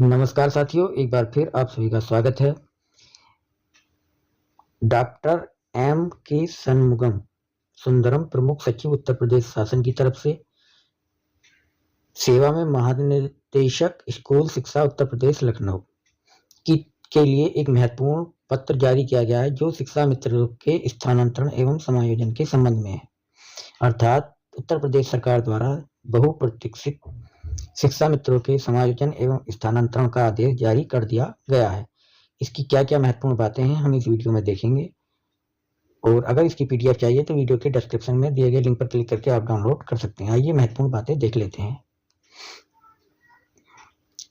नमस्कार साथियों, एक बार फिर आप सभी का स्वागत है। डॉक्टर एम के षणमुगम सुंदरम, प्रमुख सचिव उत्तर प्रदेश शासन की तरफ से सेवा में महानिदेशक स्कूल शिक्षा उत्तर प्रदेश लखनऊ की के लिए एक महत्वपूर्ण पत्र जारी किया गया है, जो शिक्षा मित्रों के स्थानांतरण एवं समायोजन के संबंध में है। अर्थात उत्तर प्रदेश सरकार द्वारा बहुप्रतीक्षित शिक्षा मित्रों के समायोजन एवं स्थानांतरण का आदेश जारी कर दिया गया है। इसकी क्या क्या महत्वपूर्ण बातें हैं, हम इस वीडियो में देखेंगे। और अगर इसकी पीडीएफ चाहिए तो वीडियो के डिस्क्रिप्शन में दिए गए लिंक पर क्लिक करके आप डाउनलोड कर सकते हैं। आइए महत्वपूर्ण बातें देख लेते हैं।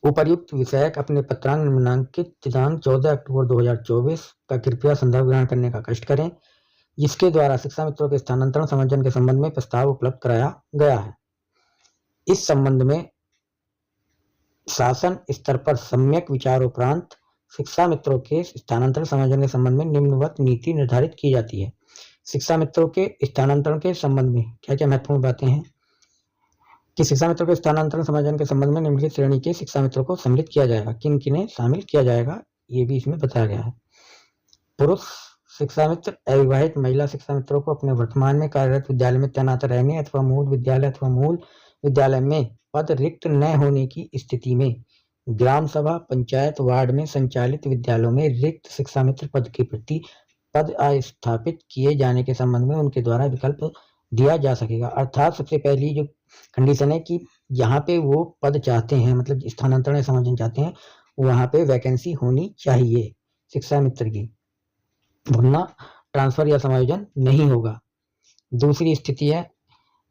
उपर्युक्त विषयक अपने पत्रांक निम्नांकित दिनांक 14 अक्टूबर 2024 का कृपया संदर्भ ग्रहण करने का कष्ट करें, जिसके द्वारा शिक्षा मित्रों के स्थानांतरण समायोजन के संबंध में प्रस्ताव उपलब्ध कराया गया है। इस संबंध में शासन स्तर पर सम्यक विचार उपरांत शिक्षा मित्रों के स्थानांतरण समायोजन के संबंध में निम्नवत नीति निर्धारित की जाती है। शिक्षा मित्रों के स्थानांतरण के संबंध में क्या क्या महत्वपूर्ण बातें हैं कि शिक्षा मित्रों के स्थानांतरण समायोजन के संबंध में निम्नलिखित श्रेणी के शिक्षा मित्रों को सम्मिलित किया जाएगा। किन किन्हें शामिल किया जाएगा, ये भी इसमें बताया गया है। पुरुष शिक्षा मित्र अविवाहित महिला शिक्षा मित्रों को अपने वर्तमान में कार्यरत विद्यालय में तैनात रहने अथवा मूल विद्यालय में पद रिक्त न होने की स्थिति में ग्राम सभा, पंचायत, वार्ड में संचालित विद्यालयों में रिक्त शिक्षा मित्र पद के प्रति पद स्थापित किए जाने के संबंध में उनके द्वारा विकल्प दिया जा सकेगा। अर्थात सबसे पहली जो कंडीशन है कि यहाँ पे वो पद चाहते हैं, मतलब स्थानांतरण समायोजन चाहते हैं, वहां पे वैकेंसी होनी चाहिए शिक्षा मित्र की, वरना ट्रांसफर या समायोजन नहीं होगा। दूसरी स्थिति है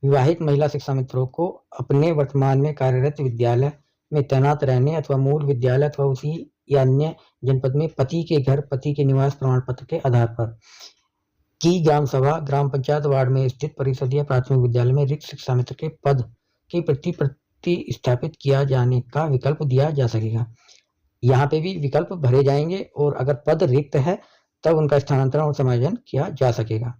विवाहित महिला शिक्षा मित्रों को अपने वर्तमान में कार्यरत विद्यालय में तैनात रहने अथवा मूल विद्यालय अथवा उसी या अन्य जनपद में पति के घर, पति के निवास प्रमाण पत्र के आधार पर की ग्राम सभा, ग्राम पंचायत, वार्ड में स्थित परिषद या प्राथमिक विद्यालय में रिक्त शिक्षा मित्र के पद के प्रति स्थापित किया जाने का विकल्प दिया जा सकेगा। यहाँ पे भी विकल्प भरे जाएंगे और अगर पद रिक्त है तब उनका स्थानांतरण और समायोजन किया जा सकेगा।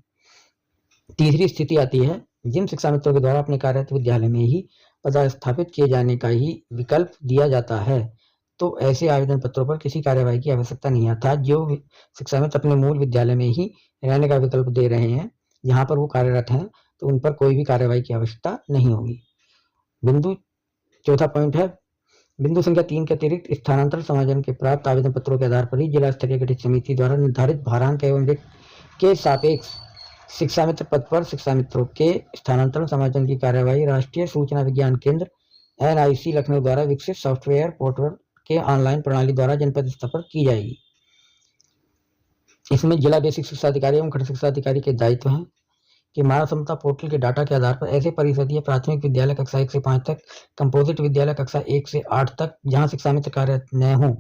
तीसरी स्थिति आती है जिन शिक्षा मित्रों के द्वारा अपने कार्यरत विद्यालय में ही पदस्थापित किए जाने का ही विकल्प दिया जाता है, तो ऐसे आवेदन पत्रों पर किसी कार्यवाही की आवश्यकता नहीं है। अर्थात जो शिक्षा मित्र अपने मूल विद्यालय में ही रहने का विकल्प दे रहे हैं, जहां पर वो कार्यरत हैं, तो उन पर कोई भी कार्यवाही की आवश्यकता नहीं होगी। चौथा पॉइंट है बिंदु संख्या 3 के अतिरिक्त स्थानांतरण समायोजन के प्राप्त आवेदन पत्रों के आधार पर ही जिला स्तरीय गठित समिति द्वारा निर्धारित भारांक एवं रिक्त के सापेक्ष शिक्षा मित्र पद पर शिक्षा मित्रों के स्थानांतरण समायोजन की कार्यवाही राष्ट्रीय सूचना विज्ञान केंद्र NIC लखनऊ द्वारा विकसित सॉफ्टवेयर पोर्टल के ऑनलाइन प्रणाली द्वारा जनपद स्तर पर की जाएगी। इसमें जिला बेसिक शिक्षा अधिकारी एवं खंड शिक्षा अधिकारी के दायित्व हैं कि मानव क्षमता पोर्टल के डाटा के आधार पर ऐसे परिषदीय प्राथमिक विद्यालय कक्षा 1 से 5 तक, कंपोजिट विद्यालय कक्षा 1 से 8 तक जहां शिक्षा मित्र कार्यरत न हों,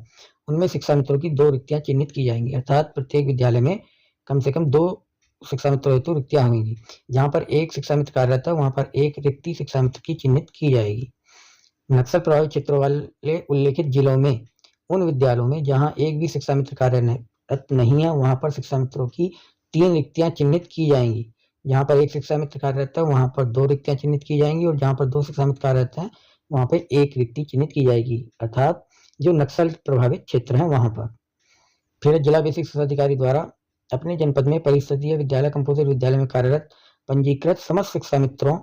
उनमें शिक्षा मित्रों की 2 रिक्तियां चिन्हित की जाएंगी। अर्थात प्रत्येक विद्यालय में कम से कम 2 शिक्षा मित्रों हेतु रिक्तियां होंगी। जहां पर एक शिक्षा मित्र कार्यरत है वहां पर एक रिक्ति शिक्षा मित्र की चिन्हित की जाएगी। नक्सल प्रभावित क्षेत्रों वाले उल्लेखित जिलों में उन विद्यालयों में जहां एक भी शिक्षा मित्र कार्यरत नहीं है, वहां पर शिक्षा मित्रों की 3 रिक्तियां चिन्हित की जाएंगी। जहां पर एक शिक्षा मित्र कार्यरत है वहां पर 2 रिक्तियां चिन्हित की जाएंगी और जहां पर 2 शिक्षा मित्र कार्यरत हैं वहां पर 1 रिक्ति चिन्हित की जाएगी। अर्थात जो नक्सल प्रभावित क्षेत्र है वहां पर। फिर जिला बेसिक शिक्षा अधिकारी द्वारा अपने जनपद में परिषदीय विद्यालय, कंपोजिट विद्यालय में कार्यरत पंजीकृत समस्त शिक्षा मित्रों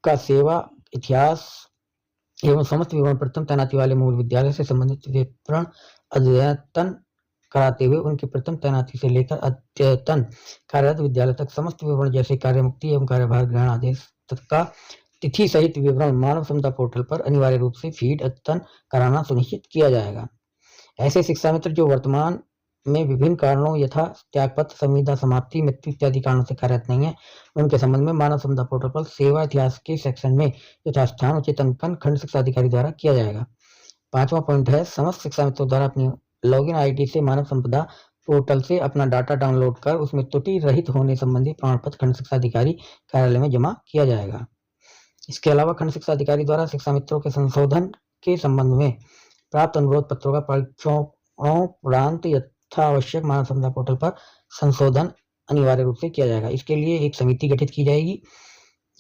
का सेवा इतिहास एवं समस्त विवरण प्रथम तैनाती वाले मूल विद्यालय से संबंधित विवरण अद्यतन कराते हुए उनकी प्रथम तैनाती से लेकर अद्यतन कार्यरत विद्यालय तक समस्त विवरण जैसे कार्यमुक्ति एवं कार्यभार ग्रहण आदेश तथा तिथि सहित विवरण मानव क्षमता पोर्टल पर अनिवार्य रूप से फीड अद्यतन कराना सुनिश्चित किया जाएगा। ऐसे शिक्षा मित्र जो वर्तमान में विभिन्न कारणों यथा त्यागपत्र, संविदा समाप्ति, मृत्यु इत्यादि कारणों से कार्यरत नहीं है, उनके संबंध में मानव क्षमता पोर्टल पर सेवा इतिहास के सेक्शन में यथास्थान उचित अंकन खंड शिक्षा अधिकारी द्वारा किया जाएगा। 5वां पॉइंट है समस्त शिक्षा मित्रों द्वारा अपनी लॉगिन ID से मानव संपदा पोर्टल से अपना डाटा डाउनलोड कर उसमें त्रुटि रहित होने संबंधी प्रमाण पत्र खंड शिक्षा अधिकारी कार्यालय में जमा किया जाएगा। इसके अलावा खंड शिक्षा अधिकारी द्वारा शिक्षा मित्रों के संशोधन के संबंध में प्राप्त अनुरोध पत्रों का परीक्षणों उपरांत यथावश्यक मानव संपदा पोर्टल पर संशोधन अनिवार्य रूप से किया जाएगा। इसके लिए एक समिति गठित की जाएगी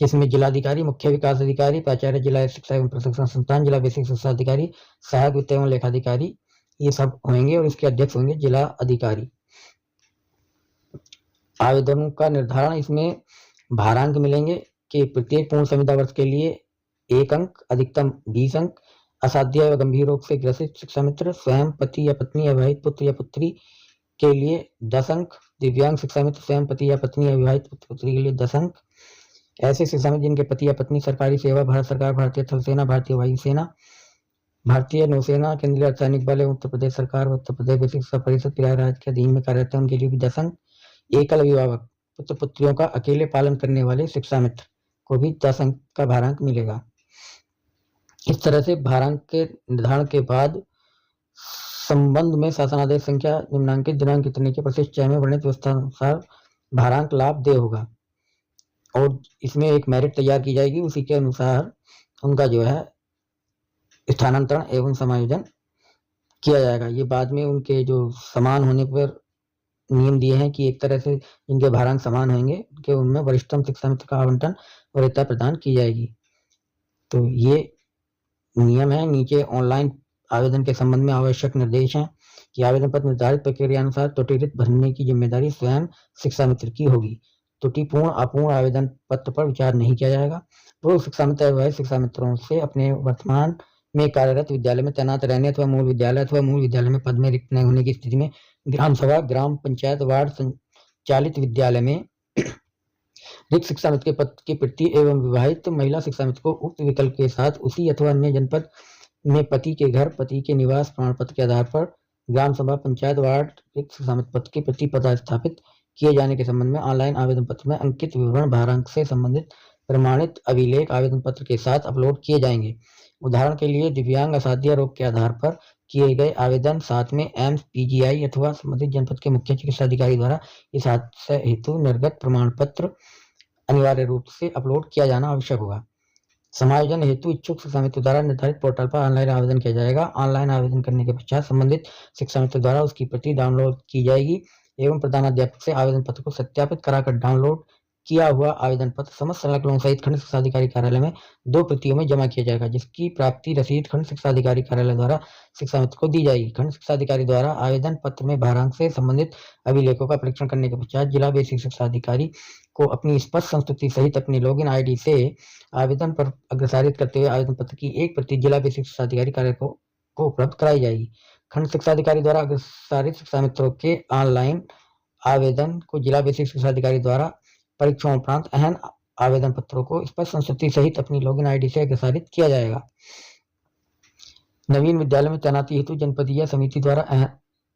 जिसमें जिलाधिकारी, मुख्य विकास अधिकारी, प्राचार्य, जिला शिक्षा एवं प्रशिक्षण संस्थान, जिला बेसिक शिक्षा अधिकारी, सहायक वित्त एवं लेखाधिकारी, ये सब होंगे और इसके अध्यक्ष होंगे जिला अधिकारी। आवेदनों का निर्धारण, इसमें भारांक मिलेंगे कि प्रत्येक पूर्ण संविदा वर्ष के लिए 1 अंक, अधिकतम 20 अंक। असाध्य व गंभीर रोग से ग्रसित शिक्षा मित्र, स्वयं, पति या पत्नी, अविवाहित पुत्र या पुत्री के लिए 10 अंक। दिव्यांग शिक्षा मित्र, स्वयं, पति या पत्नी, अविवाहित पुत्र पुत्री के लिए 10 अंक। ऐसे शिक्षा मित्र जिनके पति या पत्नी सरकारी सेवा, भारत सरकार, भारतीय थल सेना, भारतीय वायुसेना, भारतीय नौसेना, केंद्रीय अर्धसैनिक बल एवं उत्तर प्रदेश सरकार व उत्तर प्रदेश बेसिक शिक्षा परिषद प्रयागराज के अधीन में कार्यरत है, उनके लिए भी 10 अंक। एकल अभिभावक, पुत्र पुत्रियों का अकेले पालन करने वाले शिक्षा मित्र को भी 10 अंक का भारांक मिलेगा। इस तरह से भारांक के निर्धारण के बाद संबंध में शासनादेश संख्या निम्नांकित दिनांक इतने के परिशिष्ट चय में वर्णित व्यवस्था अनुसार भारांक लाभ दे होगा और इसमें एक मेरिट तैयार की जाएगी। उसी के अनुसार उनका जो है स्थानांतरण एवं समायोजन किया जाएगा। ये बाद में उनके जो समान होने पर नियम दिए हैं कि एक तरह से इनके भारांक समान होंगे कि उनमें वरिष्ठतम शिक्षा मित्र का आवंटन वरीयता प्रदान की जाएगी। तो ये नियम है। नीचे ऑनलाइन आवेदन के संबंध में आवश्यक निर्देश हैं कि आवेदन पत्र निर्धारित प्रक्रिया अनुसार त्रुटिरहित भरने की जिम्मेदारी स्वयं शिक्षा मित्र की होगी। त्रुटिपूर्ण अपूर्ण आवेदन पत्र पर विचार नहीं किया जाएगा। पूर्व शिक्षा मित्र व शिक्षा मित्रों से अपने वर्तमान में कार्यरत विद्यालय में तैनात रहने अथवा मूल विद्यालय में पद में रिक्त न होने की स्थिति में ग्राम सभा, ग्राम पंचायत, वार्ड संचालित विद्यालय में रिक्त शिक्षा मित्र के पद की प्रति एवं विवाहित महिला शिक्षा मित्र को उक्त विकल्प के साथ उसी अथवा अन्य जनपद में पति के घर, पति के निवास प्रमाण पत्र के आधार पर ग्राम सभा, पंचायत, वार्ड रिक्त शिक्षा मित्र पद के प्रति पदस्थापित किए जाने के संबंध में ऑनलाइन आवेदन पत्र में अंकित विवरण भारांक से संबंधित प्रमाणित अभिलेख आवेदन पत्र के साथ अपलोड किए जाएंगे। उदाहरण के लिए दिव्यांग असाध्य रोग के आधार पर किए गए आवेदन साथ में एम्स, पीजीआई अथवा संबंधित जनपद के मुख्य चिकित्सा अधिकारी द्वारा इस हादसे हेतु निर्गत प्रमाण पत्र अनिवार्य रूप से अपलोड किया जाना आवश्यक होगा। समायोजन हेतु इच्छुक शिक्षा मित्र द्वारा निर्धारित पोर्टल पर ऑनलाइन आवेदन किया जाएगा। ऑनलाइन आवेदन करने के पश्चात संबंधित शिक्षा मित्र द्वारा उसकी प्रति डाउनलोड की जाएगी एवं प्रधानाध्यापक से आवेदन पत्र को सत्यापित कराकर डाउनलोड किया हुआ आवेदन पत्र समस्त संलग्नों सहित खंड शिक्षा अधिकारी कार्यालय में 2 प्रतियों में जमा किया जाएगा, जिसकी प्राप्ति रसीद खंड शिक्षा अधिकारी कार्यालय द्वारा शिक्षा मित्र को दी जाएगी। खंड शिक्षा अधिकारी द्वारा आवेदन पत्र में भारांक से संबंधित अभिलेखों का परीक्षण करने के पश्चात जिला बेसिक शिक्षा अधिकारी को अपनी स्पष्ट संस्तुति सहित अपनी लॉगिन आईडी से आवेदन पर अग्रसारित करते हुए आवेदन पत्र की एक प्रति जिला बेसिक शिक्षा अधिकारी कार्यालय को उपलब्ध कराई जाएगी। खंड शिक्षा अधिकारी द्वारा अग्रसारित शिक्षा मित्रों के ऑनलाइन आवेदन को जिला बेसिक शिक्षा अधिकारी द्वारा परीक्षाओं उपरांत अहम आवेदन पत्रों को स्पष्ट संस्तुति सहित अपनी लॉगिन आईडी से अग्रसारित किया जाएगा। नवीन विद्यालय में तैनाती हेतु जनपदीय समिति द्वारा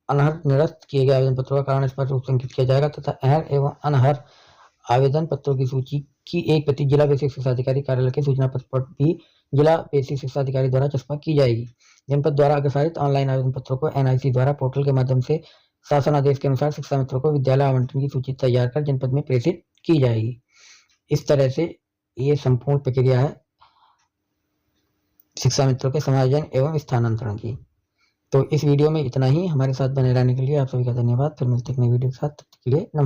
अनर्ह निरस्त किए गए आवेदन पत्रों का कारण स्पष्ट रूप से अंकित किया जाएगा तथा अहर एवं अनर्ह आवेदन पत्रों की सूची की एक प्रति जिला बेसिक शिक्षा अधिकारी कार्यालय के सूचना पत्र पर भी जिला बेसिक शिक्षा अधिकारी द्वारा चस्पा की जाएगी। जनपद द्वारा अग्रसारित ऑनलाइन आवेदन पत्रों को एनआईसी द्वारा पोर्टल के माध्यम से शासन आदेश के अनुसार शिक्षा मित्रों को विद्यालय आवंटन की सूची तैयार कर जनपद में प्रेषित की जाएगी। इस तरह से ये संपूर्ण प्रक्रिया है शिक्षा मित्रों के समायोजन एवं स्थानांतरण की। तो इस वीडियो में इतना ही। हमारे साथ बने रहने के लिए आप सभी का धन्यवाद। फिर मिलते हैं नई वीडियो के साथ। तब तक के लिए नमस्कार।